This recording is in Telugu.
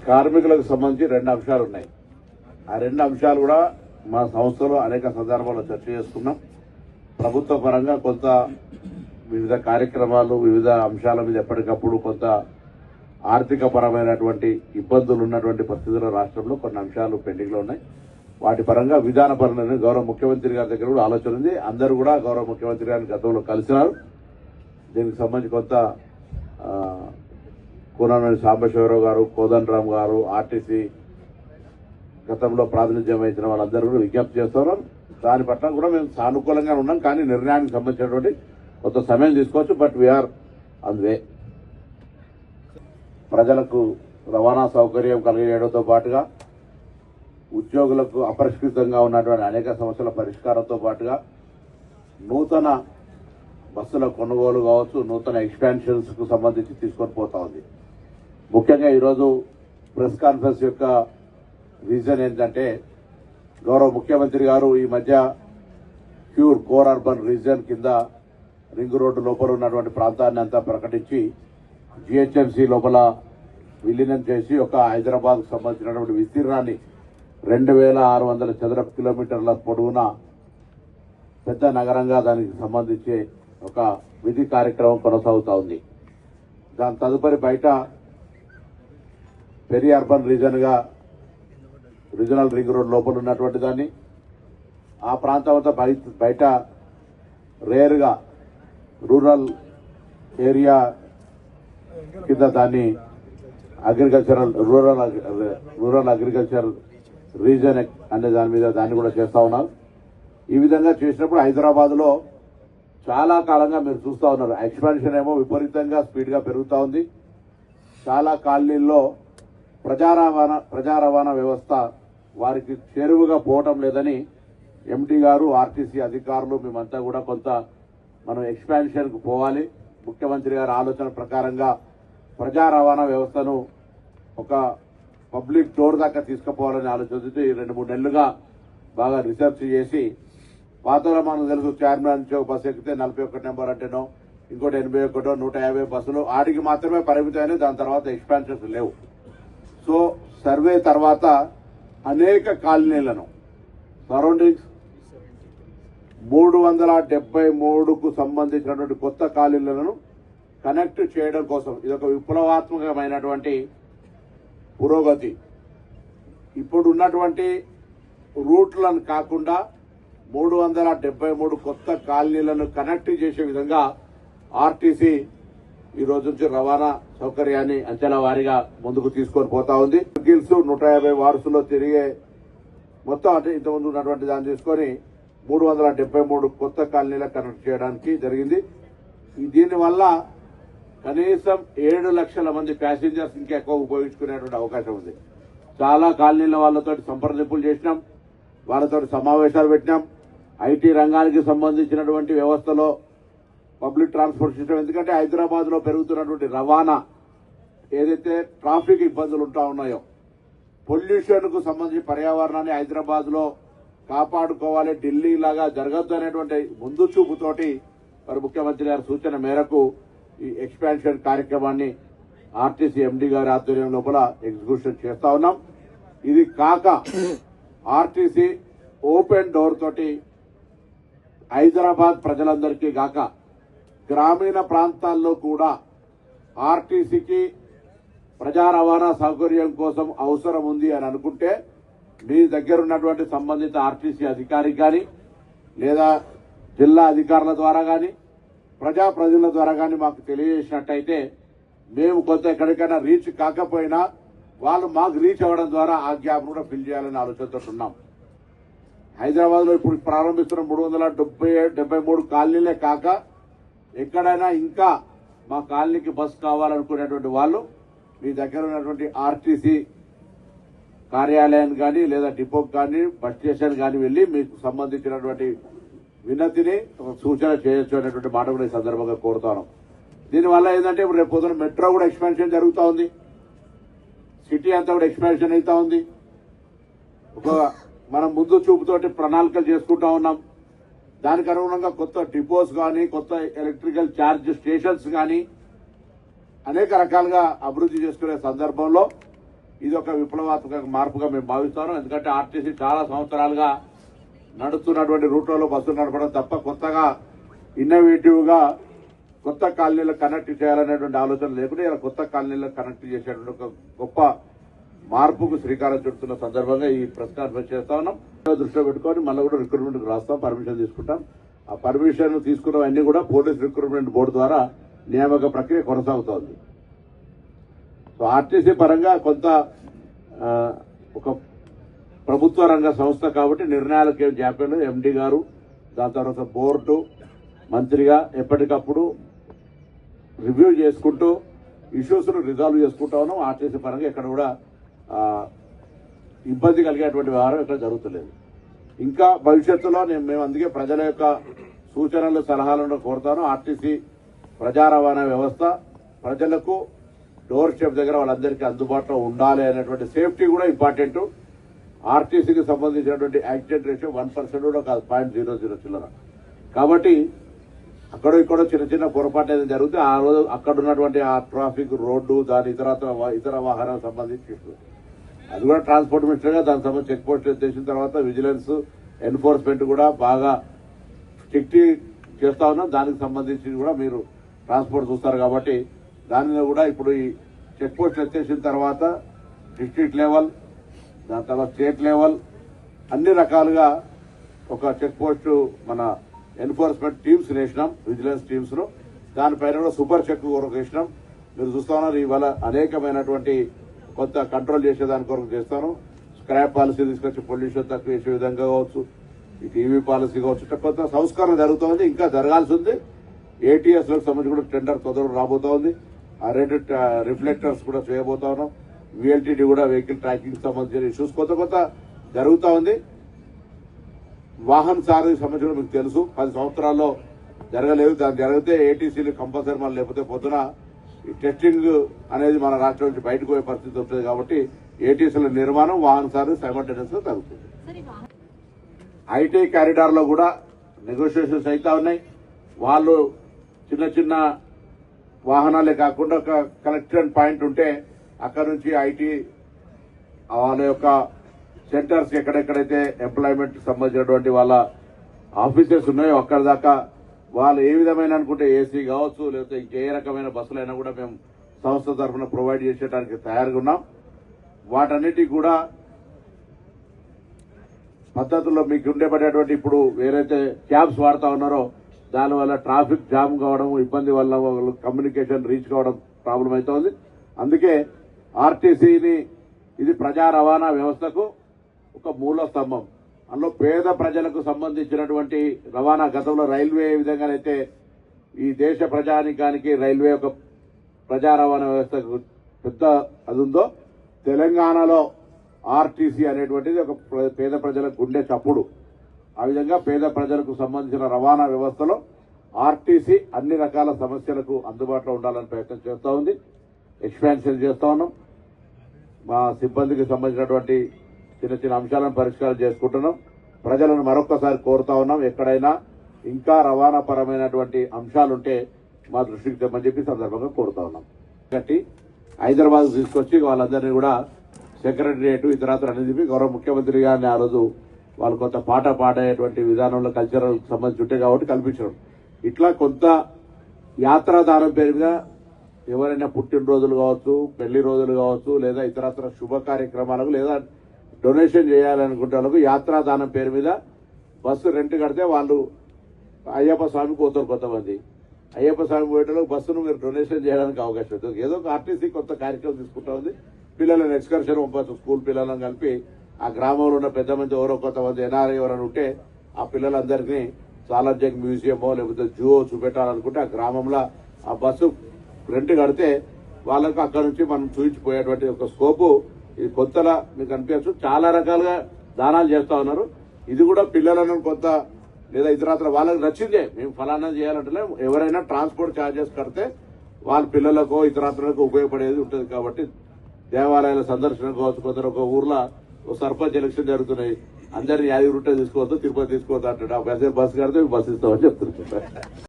కార్మికులకు సంబంధించి 2 అంశాలు ఉన్నాయి. ఆ 2 అంశాలు కూడా మా సంస్థలో అనేక సందర్భాల్లో చర్చ చేసుకున్నాం. ప్రభుత్వ పరంగా కొంత వివిధ కార్యక్రమాలు, వివిధ అంశాల మీద ఎప్పటికప్పుడు కొంత ఆర్థిక పరమైనటువంటి ఇబ్బందులు ఉన్నటువంటి పరిస్థితుల్లో రాష్ట్రంలో కొన్ని అంశాలు పెండింగ్ లో ఉన్నాయి. వాటి పరంగా విధానపరమైన గౌరవ ముఖ్యమంత్రి గారి దగ్గర కూడా ఆలోచన ఉంది. అందరూ కూడా గౌరవ ముఖ్యమంత్రి గారిని గతంలో కలిసినారు. దీనికి సంబంధించి కొంత కూననేని సాంబశివరావు గారు, కోదండరామ్ గారు, ఆర్టీసీ గతంలో ప్రాతినిధ్యం వహించిన వాళ్ళందరూ కూడా విజ్ఞప్తి చేస్తున్నారు. దాని పట్ల కూడా మేము సానుకూలంగా ఉన్నాం. కానీ నిర్ణయానికి సంబంధించినటువంటి కొంత సమయం తీసుకోవచ్చు. బట్ వీఆర్ ఆన్ వే. ప్రజలకు రవాణా సౌకర్యం కలిగేయడంతో పాటుగా ఉద్యోగులకు అపరిష్కృతంగా ఉన్నటువంటి అనేక సమస్యల పరిష్కారంతో పాటుగా నూతన బస్సుల కొనుగోలు కావచ్చు, నూతన ఎక్స్పాన్షన్స్ కు సంబంధించి తీసుకొని పోతా ఉంది. ముఖ్యంగా ఈరోజు ప్రెస్ కాన్ఫరెన్స్ యొక్క రీజన్ ఏంటంటే గౌరవ ముఖ్యమంత్రి గారు ఈ మధ్య ప్యూర్ కోర్ అర్బన్ రీజన్ కింద రింగ్ రోడ్డు లోపల ఉన్నటువంటి ప్రాంతాన్ని అంతా ప్రకటించి జిహెచ్ఎంసీ లోపల విలీనం చేసి ఒక హైదరాబాద్ కు సంబంధించినటువంటి విస్తీర్ణాన్ని 2600 చదరపు కిలోమీటర్ల పొడవున పెద్ద నగరంగా దానికి సంబంధించి ఒక విధి కార్యక్రమం కొనసాగుతా ఉంది. దాని తదుపరి బయట పెరి అర్బన్ రీజన్ గా రీజనల్ రింగ్ రోడ్ లోపల ఉన్నటువంటి దాన్ని ఆ ప్రాంతం అంతా బయట రేరుగా రూరల్ ఏరియా కింద దాన్ని రూరల్ అగ్రికల్చర్ రీజన్ అనే దాని మీద దాన్ని కూడా చేస్తా ఉన్నారు. ఈ విధంగా చేసినప్పుడు హైదరాబాద్ లో చాలా కాలంగా మీరు చూస్తా ఉన్నారు, ఎక్స్పాన్షన్ ఏమో విపరీతంగా స్పీడ్ గా పెరుగుతా ఉంది. చాలా కాలనీల్లో ప్రజా రవాణా వ్యవస్థ వారికి చేరువుగా పోవటం లేదని ఎండీ గారు, ఆర్టీసీ అధికారులు మేమంతా కూడా కొంత మనం ఎక్స్పాన్షన్ కు పోవాలి, ముఖ్యమంత్రి గారి ఆలోచన ప్రకారంగా ప్రజా రవాణా వ్యవస్థను ఒక పబ్లిక్ డోర్ దాకా తీసుకుపోవాలని ఆలోచించి 2-3 నెలలుగా బాగా రీసెర్చ్ చేసి పాతలో మనకు తెలుసు చార్మినార్ నుంచి ఒక బస్సు ఎక్కితే 41 నెంబర్ అంటేనో ఇంకోటి 81, 150 బస్సులు ఆడికి మాత్రమే పరిమితమైన, దాని తర్వాత ఎక్స్పాన్షన్స్ లేవు. సో సర్వే తర్వాత అనేక కాలనీలను సరౌండింగ్స్ 373కు సంబంధించినటువంటి కొత్త కాలనీలను కనెక్ట్ చేయడం కోసం ఇదొక విప్లవాత్మకమైనటువంటి పురోగతి. ఇప్పుడు ఉన్నటువంటి రూట్లను కాకుండా 373 కొత్త కాలనీలను కనెక్ట్ చేసే విధంగా ఆర్టీసీ ఈ రోజు నుంచి రవాణా సౌకర్యాన్ని అంచెల వారీగా ముందుకు తీసుకొని పోతా ఉంది. గిల్స్ 150 వార్సులో తిరిగే మొత్తం అంటే ఇంతకుముందు ఉన్నటువంటి దాన్ని తీసుకొని 373 కొత్త కాలనీలకు కనెక్ట్ చేయడానికి జరిగింది. దీనివల్ల కనీసం 7 లక్షల మంది ప్యాసింజర్స్ ఇంకా ఎక్కువ ఉపయోగించుకునేటువంటి అవకాశం ఉంది. చాలా కాలనీల వాళ్ళతో సంప్రదింపులు చేసినాం, వాళ్ళతో సమావేశాలు పెట్టినాం. ఐటీ రంగానికి సంబంధించినటువంటి వ్యవస్థలో పబ్లిక్ ట్రాన్స్పోర్ట్ సిస్టమ్, ఎందుకంటే హైదరాబాద్ లో పెరుగుతున్నటువంటి రవాణా ఏదైతే ట్రాఫిక్ ఇబ్బందులు ఉంటా ఉన్నాయో, పొల్యూషన్ కు సంబంధించి పర్యావరణాన్ని హైదరాబాద్ లో కాపాడుకోవాలి, ఢిల్లీ లాగా జరగద్దు అనేటువంటి ముందు చూపుతోటి మరి ముఖ్యమంత్రి గారి సూచన మేరకు ఈ ఎక్స్పాన్షన్ కార్యక్రమాన్ని ఆర్టీసీ ఎండీ గారి ఆధ్వర్యం లోపల ఎగ్జిక్యూషన్ చేస్తా ఉన్నాం. ఇది కాక ఆర్టీసీ ఓపెన్ డోర్ తోటి హైదరాబాద్ ప్రజలందరికీ కాక గ్రామీణ ప్రాంతాల్లో కూడా ఆర్టీసీకి ప్రజా రవాణా సౌకర్యం కోసం అవసరం ఉంది అని అనుకుంటే మీ దగ్గర ఉన్నటువంటి సంబంధిత ఆర్టీసీ అధికారికి కానీ లేదా జిల్లా అధికారుల ద్వారా కానీ ప్రజాప్రతినిధుల ద్వారా కానీ మాకు తెలియజేసినట్టయితే మేము కొంత ఎక్కడికైనా రీచ్ కాకపోయినా వాళ్ళు మాకు రీచ్ అవ్వడం ద్వారా ఆ గ్యాప్ కూడా ఫిల్ చేయాలని ఆలోచనతో ఉన్నాం. హైదరాబాద్ లో ఇప్పుడు ప్రారంభిస్తున్న 373 కాలనీలే కాక ఎక్కడైనా ఇంకా మా కాలనీకి బస్ కావాలనుకునేటువంటి వాళ్ళు మీ దగ్గర ఉన్నటువంటి ఆర్టీసీ కార్యాలయాన్ని కానీ లేదా డిపోకి కానీ బస్ స్టేషన్ కానీ వెళ్లి మీకు సంబంధించినటువంటి వినతిని సూచన చేయొచ్చు అనేటువంటి మాట కూడా ఈ సందర్భంగా కోరుతాను. దీనివల్ల ఏంటంటే ఇప్పుడు రేపు పొద్దున మెట్రో కూడా ఎక్స్పాన్షన్ జరుగుతూ ఉంది, సిటీ అంతా కూడా ఎక్స్పాన్షన్ అవుతా ఉంది. మనం ముందు చూపుతోటి ప్రణాళికలు చేసుకుంటా ఉన్నాం. దానికి అనుగుణంగా కొత్త డిపోస్ కానీ కొత్త ఎలక్ట్రికల్ ఛార్జ్ స్టేషన్స్ కానీ అనేక రకాలుగా అభివృద్ధి చేసుకునే సందర్భంలో ఇది ఒక విప్లవాత్మక మార్పుగా మేము భావిస్తాం. ఎందుకంటే ఆర్టీసీ చాలా సంవత్సరాలుగా నడుస్తున్నటువంటి రూట్లలో బస్సులు నడపడం తప్ప కొత్తగా ఇన్నోవేటివ్ గా కొత్త కాలనీలకు కనెక్ట్ చేయాలనేటువంటి ఆలోచన లేకుండా ఇలా కొత్త కాలనీలకు కనెక్ట్ చేసేటువంటి ఒక గొప్ప మార్పుకు శ్రీకారం చుడుతున్న సందర్భంగా ఈ ప్రెస్ కాన్ఫరెన్స్ చేస్తా ఉన్నాం. దృష్టిలో పెట్టుకొని మళ్ళీ కూడా రిక్రూట్మెంట్ రాస్తాం, పర్మిషన్ తీసుకుంటాం. ఆ పర్మిషన్ తీసుకున్నవన్నీ కూడా పోలీస్ రిక్రూట్మెంట్ బోర్డు ద్వారా నియామక ప్రక్రియ కొనసాగుతోంది. సో ఆర్టీసీ పరంగా కొంత ఒక ప్రభుత్వ రంగ సంస్థ కాబట్టి నిర్ణయాలకు ఏం జాప్యం లేదు. ఎండీ గారు, దాని తర్వాత బోర్డు మంత్రిగా ఎప్పటికప్పుడు రివ్యూ చేసుకుంటూ ఇష్యూస్ ను రిజాల్వ్ చేసుకుంటా ఉన్నాం. ఆర్టీసీ పరంగా ఎక్కడ కూడా ఇబ్బంది కలిగేటువంటి వ్యవహారం ఇక్కడ జరుగుతలేదు. ఇంకా భవిష్యత్తులో మేము అందుకే ప్రజల యొక్క సూచనలు సలహాలను కోరుతాను. ఆర్టీసీ ప్రజా రవాణా వ్యవస్థ ప్రజలకు డోర్ స్టెప్ దగ్గర వాళ్ళందరికీ అందుబాటులో ఉండాలి అనేటువంటి సేఫ్టీ కూడా ఇంపార్టెంట్. ఆర్టీసీకి సంబంధించినటువంటి యాక్సిడెంట్ రేషియో 1% కూడా కాదు, 0.00 చిల్లర. కాబట్టి అక్కడో ఇక్కడో చిన్న చిన్న పొరపాటు ఏదైనా జరిగితే ఆ రోజు అక్కడ ఉన్నటువంటి ఆ ట్రాఫిక్ రోడ్డు దాని ఇతర వాహనాలకు సంబంధించి అది కూడా ట్రాన్స్పోర్ట్ మినిస్టర్ గా దానికి సంబంధించి చెక్ పోస్ట్ చేసిన తర్వాత విజిలెన్స్ ఎన్ఫోర్స్మెంట్ కూడా బాగా స్ట్రిక్ట్ చేస్తా ఉన్నాం. దానికి సంబంధించి కూడా మీరు ట్రాన్స్పోర్ట్ చూస్తారు కాబట్టి దానిలో కూడా ఇప్పుడు ఈ చెక్ పోస్ట్ ఎత్తేసిన తర్వాత డిస్ట్రిక్ట్ లెవెల్, దాని తర్వాత స్టేట్ లెవెల్ అన్ని రకాలుగా ఒక చెక్ పోస్ట్ మన ఎన్ఫోర్స్మెంట్ టీమ్స్ వేసినాం, విజిలెన్స్ టీమ్స్ ను. దానిపైన కూడా సూపర్ చెక్ కొరకు వేసినాం. మీరు చూస్తా ఉన్నారు ఇవాళ అనేకమైనటువంటి కొంత కంట్రోల్ చేసేదాని కొరకు చేస్తాను. స్క్రాప్ పాలసీ తీసుకొచ్చి పొల్యూషన్ తక్కువ చేసే విధంగా కావచ్చు, ఈ టీవీ పాలసీ కావచ్చు, కొంత సంస్కరణ జరుగుతోంది, ఇంకా జరగాల్సి ఉంది. ఏటీఎస్ లకు సంబంధించి కూడా టెండర్ తొందరగా రాబోతా ఉంది. ఆ 2 రిఫ్లెక్టర్స్ కూడా చేయబోతా ఉన్నాం. VLTD కూడా వెహికల్ ట్రాకింగ్ సంబంధించిన ఇష్యూస్ కొత్త జరుగుతా ఉంది. వాహన్ సారథికి సంబంధించి కూడా మీకు తెలుసు 10 సంవత్సరాల్లో జరగలేదు. దాని జరిగితే ఏటీసీలు కంపల్సరీ మనం లేకపోతే పొద్దున ఈ టెస్టింగ్ అనేది మన రాష్ట్రం నుంచి బయటకు పోయే పరిస్థితి ఉంటుంది. కాబట్టి ఏటీసీల నిర్మాణం వాహన సారథి సైమల్టేనియస్ గా జరుగుతుంది. ఐటీ కారిడార్ లో కూడా నెగోషియేషన్స్ అయితే ఉన్నాయి. వాళ్ళు చిన్న వాహనాలే కాకుండా ఒక కలెక్షన్ పాయింట్ ఉంటే అక్కడ నుంచి ఐటీ వాళ్ళ యొక్క సెంటర్స్ ఎక్కడెక్కడైతే ఎంప్లాయ్మెంట్ సంబంధించినటువంటి వాళ్ళ ఆఫీసెస్ ఉన్నాయో అక్కడ దాకా వాళ్ళు ఏ విధమైన అనుకుంటే ఏసీ కావచ్చు లేకపోతే ఇంకే రకమైన బస్సులైనా కూడా మేము సంస్థ తరఫున ప్రొవైడ్ చేసేటానికి తయారుగా ఉన్నాం. వాటన్నిటికీ కూడా పద్ధతుల్లో మీకు ఉండేపడేటువంటి ఇప్పుడు ఏదైతే క్యాబ్స్ వాడుతా ఉన్నారో దానివల్ల ట్రాఫిక్ జామ్ కావడం, ఇబ్బంది వల్ల కమ్యూనికేషన్ రీచ్ కావడం ప్రాబ్లం అవుతోంది. అందుకే ఆర్టీసీని ఇది ప్రజా రవాణా వ్యవస్థకు ఒక మూల స్తంభం. అందులో పేద ప్రజలకు సంబంధించినటువంటి రవాణా గతంలో రైల్వే ఏ విధంగానైతే ఈ దేశ ప్రజానికానికి రైల్వే ఒక ప్రజా రవాణా వ్యవస్థకు పెద్ద అది ఉందో తెలంగాణలో ఆర్టీసీ అనేటువంటిది ఒక పేద ప్రజలకు గుండె చప్పుడు. ఆ విధంగా పేద ప్రజలకు సంబంధించిన రవాణా వ్యవస్థలో ఆర్టీసీ అన్ని రకాల సమస్యలకు అందుబాటులో ఉండాలని ప్రయత్నం చేస్తూ ఉంది. ఎక్స్పాన్షన్ చేస్తా ఉన్నాం. మా సిబ్బందికి సంబంధించినటువంటి చిన్న అంశాలను పరిష్కారం చేసుకుంటున్నాం. ప్రజలను మరొక్కసారి కోరుతా ఉన్నాం, ఎక్కడైనా ఇంకా రవాణా పరమైనటువంటి అంశాలుంటే మా దృష్టికి తెమ్మని చెప్పి సందర్భంగా కోరుతా ఉన్నాం. కాబట్టి హైదరాబాద్ తీసుకొచ్చి వాళ్ళందరినీ కూడా సెక్రటరియట్ ఇతరాత్ర అనేది చెప్పి గౌరవ ముఖ్యమంత్రి గారిని ఆ రోజు వాళ్ళు కొంత పాట పాడేటువంటి విధానంలో కల్చరల్ సంబంధించి ఉంటే కాబట్టి కల్పించడం. ఇట్లా కొంత యాత్రాదానం పేరు మీద ఎవరైనా పుట్టినరోజులు కావచ్చు, పెళ్లి రోజులు కావచ్చు, లేదా ఇతరత్ర శుభ కార్యక్రమాలకు లేదా డొనేషన్ చేయాలనుకుంటే వాళ్ళకు యాత్రాదానం పేరు మీద బస్సు రెంట్ కడితే వాళ్ళు అయ్యప్ప స్వామికి పోతారు. కొంతమంది అయ్యప్ప స్వామి పోయేటప్పుడు బస్సును మీరు డొనేషన్ చేయడానికి అవకాశం ఉంటుంది. ఏదో ఒక ఆర్టీసీ కొత్త కార్యక్రమం తీసుకుంటా ఉంది. పిల్లలను ఎక్స్కర్షన్ పంపచ్చు, స్కూల్ పిల్లలను కలిపి ఆ గ్రామంలో ఉన్న పెద్ద మంది ఎవరో కొంతమంది ఎన్ఆర్ఐ ఎవరైనా ఉంటే ఆ పిల్లలందరినీ సాలార్జంగ్ మ్యూజియమో లేకపోతే జూ చూపెట్టాలనుకుంటే ఆ గ్రామంలో ఆ బస్సు రెంట్ కడితే వాళ్ళకు అక్కడ నుంచి మనం చూపించిపోయేటువంటి ఒక స్కోపు ఇది కొత్తలా మీకు అనిపించచ్చు. చాలా రకాలుగా దానాలు చేస్తా ఉన్నారు. ఇది కూడా పిల్లలను కొంత లేదా ఇతరత్ర వాళ్ళకి నచ్చిందే మేము ఫలానా చేయాలంటే ఎవరైనా ట్రాన్స్పోర్ట్ ఛార్జెస్ కడితే వాళ్ళ పిల్లలకు ఇతరత్రకు ఉపయోగపడేది ఉంటుంది. కాబట్టి దేవాలయాల సందర్శన కావచ్చు, కొందరు ఒక ఊర్లో సర్పంచ్ ఎలక్షన్ జరుగుతున్నాయి, అందరినీ యాదగిరి రూటే తీసుకోవద్దు, తిరుపతి తీసుకోవద్దు అంటాడు. ఆ బస్సు కడితే బస్సు ఇస్తామని చెప్తున్నారు.